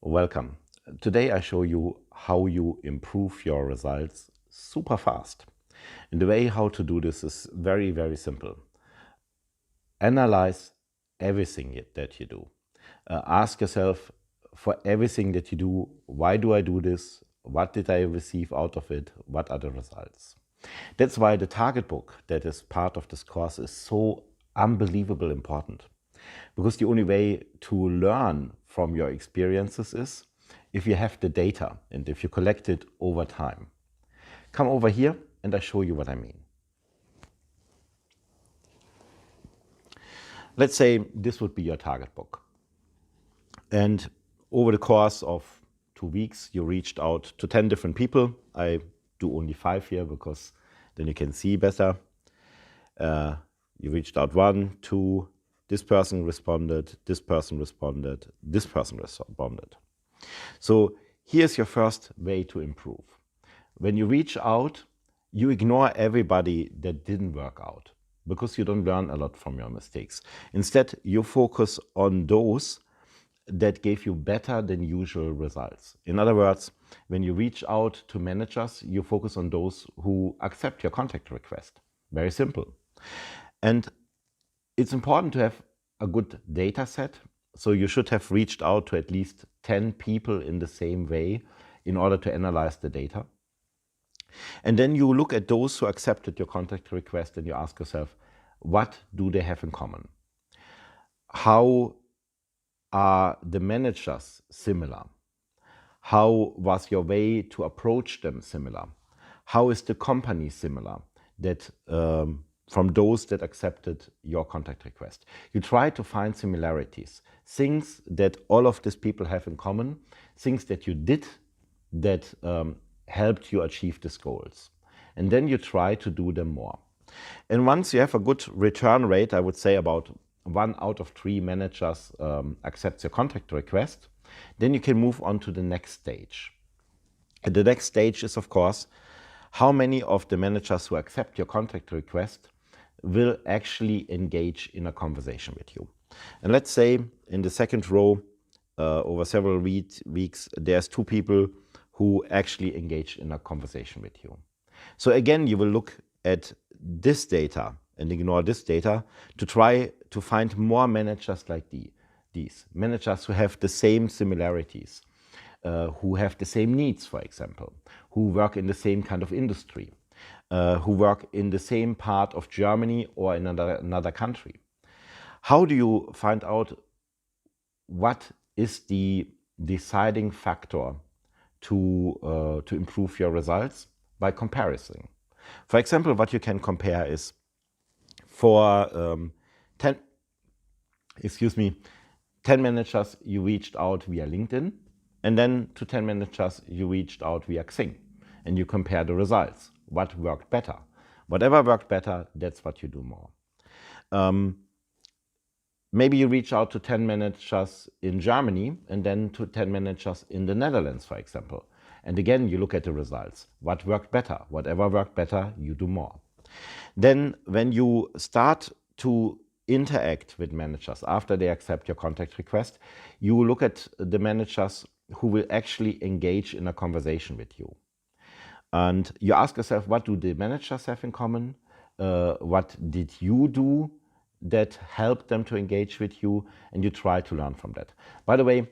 Welcome. Today I show you how you improve your results super fast. And the way how to do this is very, very simple. Analyze everything that you do. Ask yourself for everything that you do, why do I do this? What did I receive out of it? What are the results? That's why the target book that is part of this course is so unbelievable important. Because the only way to learn from your experiences is if you have the data and if you collect it over time. Come over here and I show you what I mean. Let's say this would be your target book. And over the course of 2 weeks, you reached out to 10 different people. I do only 5 here because then you can see better. You reached out 1, 2, this person responded, this person responded, this person responded. So here's your first way to improve. When you reach out, you ignore everybody that didn't work out because you don't learn a lot from your mistakes. Instead, you focus on those that gave you better than usual results. In other words, when you reach out to managers, you focus on those who accept your contact request. Very simple. And it's important to have a good data set. So you should have reached out to at least 10 people in the same way in order to analyze the data. And then you look at those who accepted your contact request and you ask yourself, what do they have in common? How are the managers similar? How was your way to approach them similar? How is the company similar that from those that accepted your contact request? You try to find similarities, things that all of these people have in common, things that you did that helped you achieve these goals. And then you try to do them more. And once you have a good return rate, I would say about 1 out of 3 managers accepts your contact request, then you can move on to the next stage. And the next stage is, of course, how many of the managers who accept your contact request will actually engage in a conversation with you. And let's say in the second row, over several weeks, there's 2 people who actually engage in a conversation with you. So again, you will look at this data and ignore this data to try to find more managers like these managers who have the same similarities, who have the same needs, for example, who work in the same kind of industry, who work in the same part of Germany or in another country. How do you find out what is the deciding factor to improve your results? By comparison. For example, what you can compare is for 10 managers you reached out via LinkedIn, and then to 10 managers you reached out via Xing, and you compare the results. What worked better? Whatever worked better, that's what you do more. Maybe you reach out to 10 managers in Germany and then to 10 managers in the Netherlands, for example. And again, you look at the results. What worked better? Whatever worked better, you do more. Then when you start to interact with managers after they accept your contact request, you look at the managers who will actually engage in a conversation with you. And you ask yourself, what do the managers have in common? What did you do that helped them to engage with you? And you try to learn from that. By the way,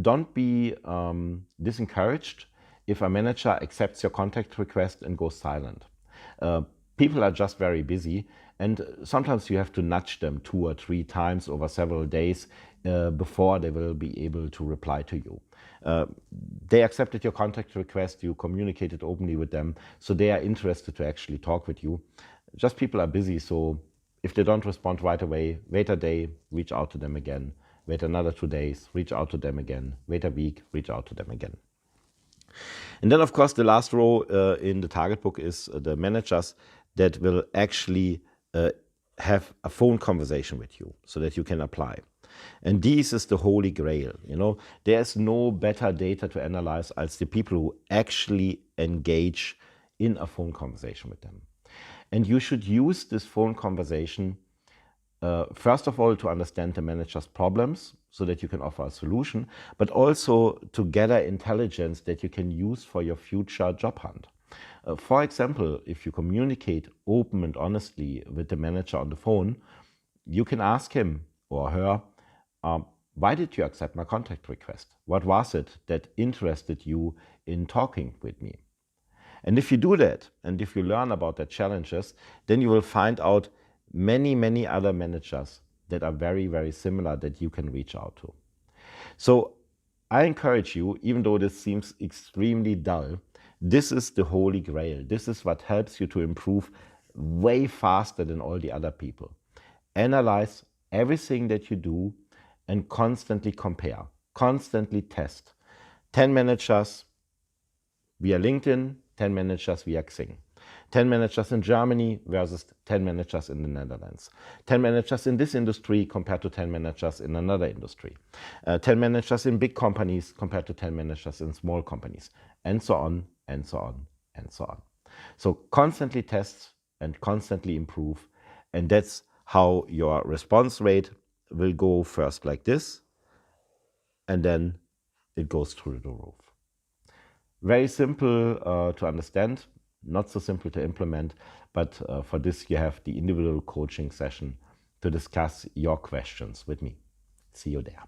don't be discouraged if a manager accepts your contact request and goes silent. People are just very busy, and sometimes you have to nudge them 2 or 3 times over several days before they will be able to reply to you. They accepted your contact request, you communicated openly with them, so they are interested to actually talk with you. Just people are busy, so if they don't respond right away, wait a day, reach out to them again. Wait another 2 days, reach out to them again. Wait a week, reach out to them again. And then, of course, the last row in the target book is the managers that will actually have a phone conversation with you so that you can apply. And this is the holy grail. There's no better data to analyze as the people who actually engage in a phone conversation with them. And you should use this phone conversation first of all, to understand the manager's problems so that you can offer a solution, but also to gather intelligence that you can use for your future job hunt. For example, if you communicate open and honestly with the manager on the phone, you can ask him or her, why did you accept my contact request? What was it that interested you in talking with me? And if you do that, and if you learn about the challenges, then you will find out many other managers that are very similar that you can reach out to. So I encourage you, even though this seems extremely dull, this is the holy grail. This is what helps you to improve way faster than all the other people. Analyze everything that you do and constantly compare, constantly test. 10 managers via LinkedIn, 10 managers via Xing. 10 managers in Germany versus 10 managers in the Netherlands. 10 managers in this industry compared to 10 managers in another industry. 10 managers in big companies compared to 10 managers in small companies, and so on, and so on, and so on. So constantly test and constantly improve, and that's how your response rate will go first like this, and then it goes through the roof. Very simple to understand, not so simple to implement, but for this you have the individual coaching session to discuss your questions with me. See you there.